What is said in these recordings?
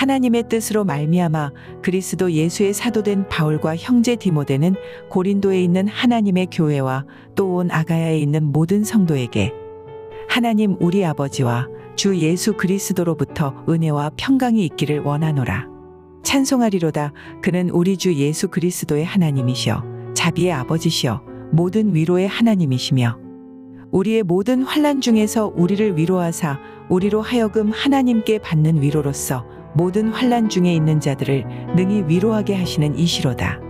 하나님의 뜻으로 말미암아 그리스도 예수의 사도된 바울과 형제 디모데는 고린도에 있는 하나님의 교회와 또 온 아가야에 있는 모든 성도에게 하나님 우리 아버지와 주 예수 그리스도로부터 은혜와 평강이 있기를 원하노라. 찬송하리로다. 그는 우리 주 예수 그리스도의 하나님이시여 자비의 아버지시여 모든 위로의 하나님이시며 우리의 모든 환난 중에서 우리를 위로하사 우리로 하여금 하나님께 받는 위로로서 모든 환난 중에 있는 자들을 능히 위로하게 하시는 이시로다.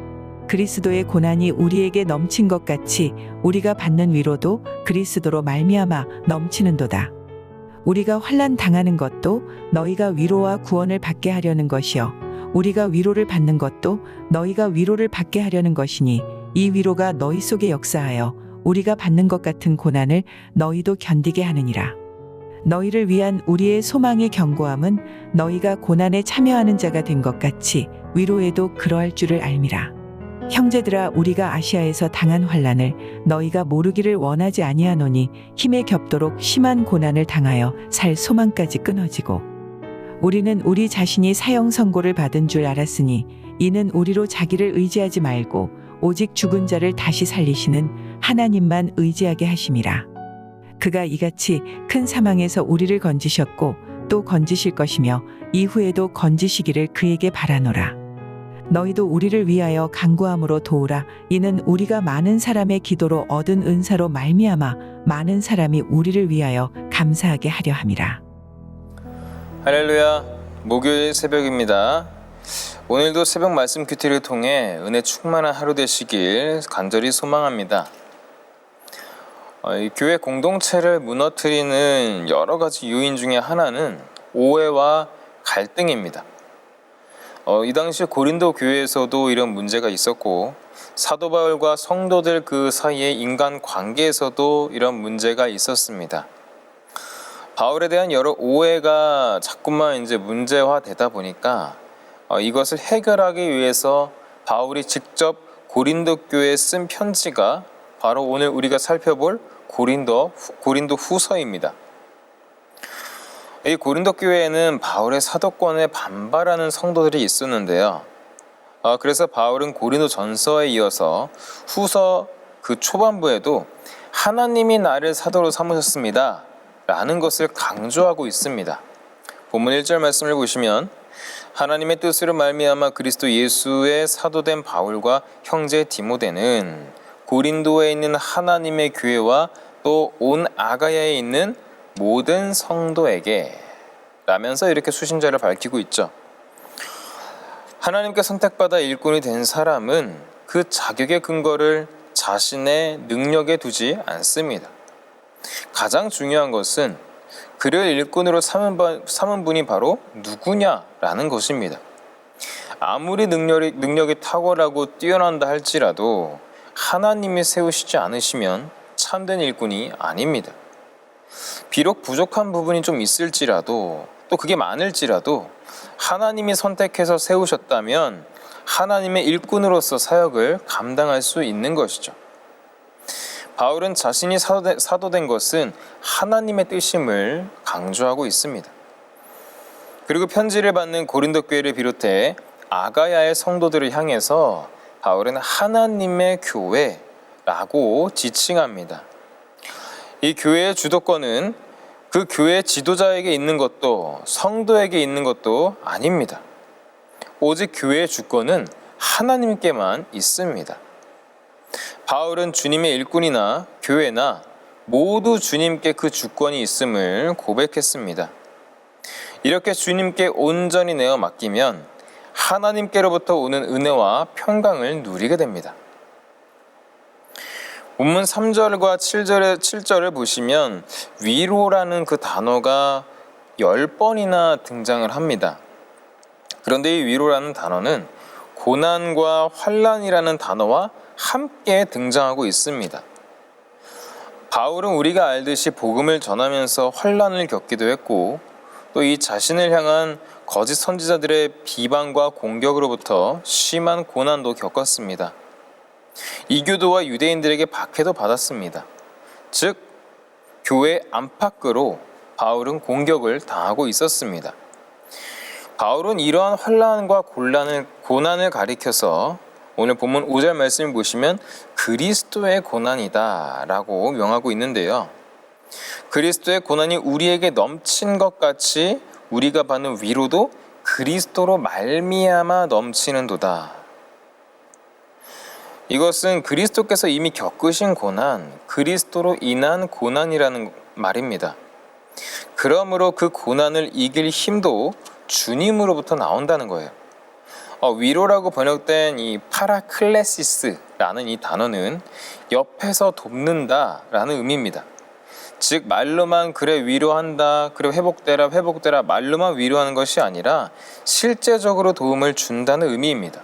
그리스도의 고난이 우리에게 넘친 것 같이 우리가 받는 위로도 그리스도로 말미암아 넘치는도다. 우리가 환난 당하는 것도 너희가 위로와 구원을 받게 하려는 것이요 우리가 위로를 받는 것도 너희가 위로를 받게 하려는 것이니 이 위로가 너희 속에 역사하여 우리가 받는 것 같은 고난을 너희도 견디게 하느니라. 너희를 위한 우리의 소망의 견고함은 너희가 고난에 참여하는 자가 된 것 같이 위로에도 그러할 줄을 알미라. 형제들아, 우리가 아시아에서 당한 환난을 너희가 모르기를 원하지 아니하노니 힘에 겹도록 심한 고난을 당하여 살 소망까지 끊어지고 우리는 우리 자신이 사형 선고를 받은 줄 알았으니 이는 우리로 자기를 의지하지 말고 오직 죽은 자를 다시 살리시는 하나님만 의지하게 하심이라. 그가 이같이 큰 사망에서 우리를 건지셨고 또 건지실 것이며 이후에도 건지시기를 그에게 바라노라. 너희도 우리를 위하여 간구함으로 도우라. 이는 우리가 많은 사람의 기도로 얻은 은사로 말미암아 많은 사람이 우리를 위하여 감사하게 하려 함이라. 할렐루야. 목요일 새벽입니다. 오늘도 새벽 말씀 큐티를 통해 은혜 충만한 하루 되시길 간절히 소망합니다. 이 교회 공동체를 무너뜨리는 여러 가지 요인 중에 하나는 오해와 갈등입니다. 이 당시 고린도 교회에서도 이런 문제가 있었고 사도 바울과 성도들 그 사이의 인간 관계에서도 이런 문제가 있었습니다. 바울에 대한 여러 오해가 자꾸만 문제화되다 보니까 이것을 해결하기 위해서 바울이 직접 고린도 교회에 쓴 편지가 바로 오늘 우리가 살펴볼 고린도 후서입니다. 이 고린도 교회에는 바울의 사도권에 반발하는 성도들이 있었는데요. 그래서 바울은 고린도 전서에 이어서 후서 그 초반부에도 하나님이 나를 사도로 삼으셨습니다 라는 것을 강조하고 있습니다. 본문 1절 말씀을 보시면 하나님의 뜻으로 말미암아 그리스도 예수의 사도된 바울과 형제 디모데는 고린도에 있는 하나님의 교회와 또 온 아가야에 있는 모든 성도에게 라면서 이렇게 수신자를 밝히고 있죠. 하나님께 선택받아 일꾼이 된 사람은 그 자격의 근거를 자신의 능력에 두지 않습니다. 가장 중요한 것은 그를 일꾼으로 삼은 분이 바로 누구냐라는 것입니다. 아무리 능력이 탁월하고 뛰어난다 할지라도 하나님이 세우시지 않으시면 참된 일꾼이 아닙니다. 비록 부족한 부분이 좀 있을지라도 또 그게 많을지라도 하나님이 선택해서 세우셨다면 하나님의 일꾼으로서 사역을 감당할 수 있는 것이죠. 바울은 자신이 사도된 것은 하나님의 뜻임을 강조하고 있습니다. 그리고 편지를 받는 고린도 교회를 비롯해 아가야의 성도들을 향해서 바울은 하나님의 교회라고 지칭합니다. 이 교회의 주도권은 그 교회 지도자에게 있는 것도 성도에게 있는 것도 아닙니다. 오직 교회의 주권은 하나님께만 있습니다. 바울은 주님의 일꾼이나 교회나 모두 주님께 그 주권이 있음을 고백했습니다. 이렇게 주님께 온전히 내어 맡기면 하나님께로부터 오는 은혜와 평강을 누리게 됩니다. 본문 3절과 7절을 보시면 위로라는 그 단어가 10번이나 등장을 합니다. 그런데 이 위로라는 단어는 고난과 환난이라는 단어와 함께 등장하고 있습니다. 바울은 우리가 알듯이 복음을 전하면서 환난을 겪기도 했고 또 이 자신을 향한 거짓 선지자들의 비방과 공격으로부터 심한 고난도 겪었습니다. 이교도와 유대인들에게 박해도 받았습니다. 즉 교회 안팎으로 바울은 공격을 당하고 있었습니다. 바울은 이러한 환난과 고난을 가리켜서 오늘 본문 5절 말씀을 보시면 그리스도의 고난이다 라고 명하고 있는데요. 그리스도의 고난이 우리에게 넘친 것 같이 우리가 받는 위로도 그리스도로 말미암아 넘치는도다. 이것은 그리스도께서 이미 겪으신 고난, 그리스도로 인한 고난이라는 말입니다. 그러므로 그 고난을 이길 힘도 주님으로부터 나온다는 거예요. 위로라고 번역된 이 파라클레시스라는 이 단어는 옆에서 돕는다라는 의미입니다. 즉 말로만 그래 위로한다, 그래 회복되라 말로만 위로하는 것이 아니라 실제적으로 도움을 준다는 의미입니다.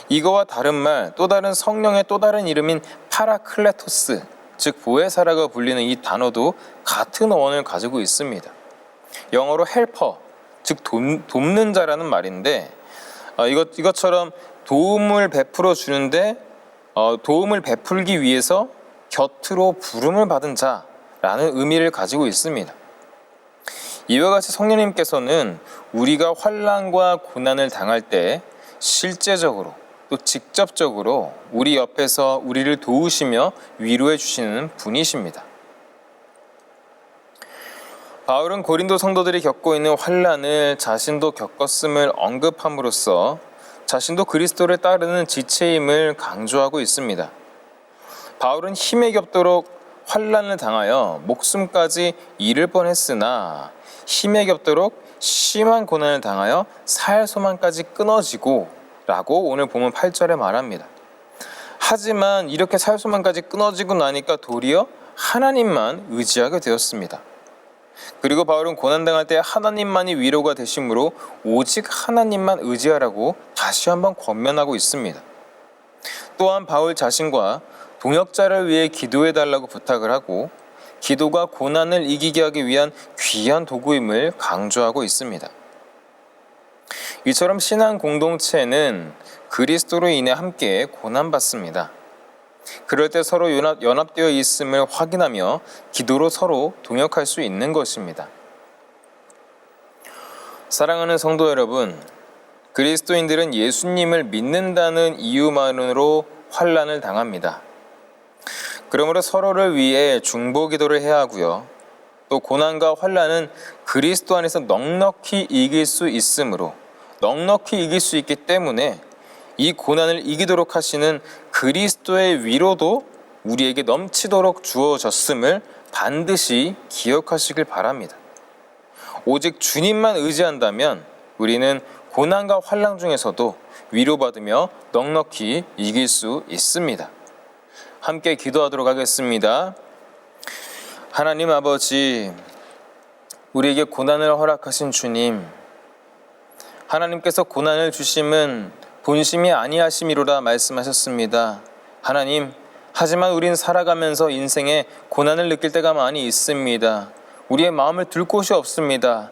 이거와 다른 말, 또 다른 성령의 또 다른 이름인 파라클레토스, 즉 보혜사라고 불리는 이 단어도 같은 어원을 가지고 있습니다. 영어로 헬퍼, 즉 돕는 자라는 말인데 이것처럼 도움을 베풀어 주는데 도움을 베풀기 위해서 곁으로 부름을 받은 자라는 의미를 가지고 있습니다. 이와 같이 성령님께서는 우리가 환난과 고난을 당할 때 실제적으로 또 직접적으로 우리 옆에서 우리를 도우시며 위로해 주시는 분이십니다. 바울은 고린도 성도들이 겪고 있는 환난을 자신도 겪었음을 언급함으로써 자신도 그리스도를 따르는 지체임을 강조하고 있습니다. 바울은 힘에 겹도록 환난을 당하여 목숨까지 잃을 뻔했으나 힘에 겹도록 심한 고난을 당하여 살 소망까지 끊어지고 라고 오늘 본문 8절에 말합니다. 하지만 이렇게 살 소망까지 끊어지고 나니까 도리어 하나님만 의지하게 되었습니다. 그리고 바울은 고난당할 때 하나님만이 위로가 되심으로 오직 하나님만 의지하라고 다시 한번 권면하고 있습니다. 또한 바울 자신과 동역자를 위해 기도해달라고 부탁을 하고 기도가 고난을 이기게 하기 위한 귀한 도구임을 강조하고 있습니다. 이처럼 신앙 공동체는 그리스도로 인해 함께 고난받습니다. 그럴 때 서로 연합되어 있음을 확인하며 기도로 서로 동역할 수 있는 것입니다. 사랑하는 성도 여러분, 그리스도인들은 예수님을 믿는다는 이유만으로 환난을 당합니다. 그러므로 서로를 위해 중보 기도를 해야 하고요. 또 고난과 환난은 그리스도 안에서 넉넉히 이길 수 있으므로 넉넉히 이길 수 있기 때문에 이 고난을 이기도록 하시는 그리스도의 위로도 우리에게 넘치도록 주어졌음을 반드시 기억하시길 바랍니다. 오직 주님만 의지한다면 우리는 고난과 환난 중에서도 위로받으며 넉넉히 이길 수 있습니다. 함께 기도하도록 하겠습니다. 하나님 아버지, 우리에게 고난을 허락하신 주님, 하나님께서 고난을 주심은 본심이 아니하심이로라 말씀하셨습니다. 하나님, 하지만 우린 살아가면서 인생에 고난을 느낄 때가 많이 있습니다. 우리의 마음을 들 곳이 없습니다.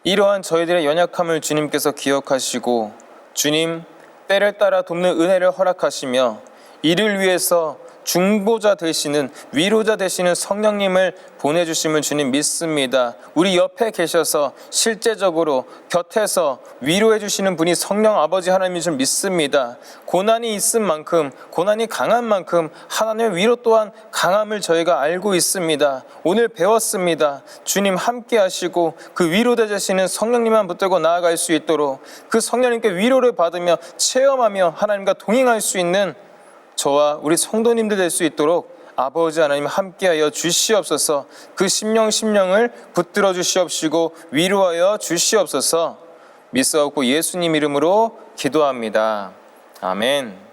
이러한 저희들의 연약함을 주님께서 기억하시고 주님, 때를 따라 돕는 은혜를 허락하시며 이를 위해서 중보자 되시는, 위로자 되시는 성령님을 보내주심을 주님 믿습니다. 우리 옆에 계셔서 실제적으로 곁에서 위로해 주시는 분이 성령 아버지 하나님인 줄 믿습니다. 고난이 있은 만큼, 고난이 강한 만큼 하나님의 위로 또한 강함을 저희가 알고 있습니다. 오늘 배웠습니다. 주님 함께 하시고 그 위로자 되시는 성령님만 붙들고 나아갈 수 있도록 그 성령님께 위로를 받으며 체험하며 하나님과 동행할 수 있는 저와 우리 성도님들 될 수 있도록 아버지 하나님 함께하여 주시옵소서. 그 심령을 붙들어 주시옵시고 위로하여 주시옵소서. 믿사옵고 예수님 이름으로 기도합니다. 아멘.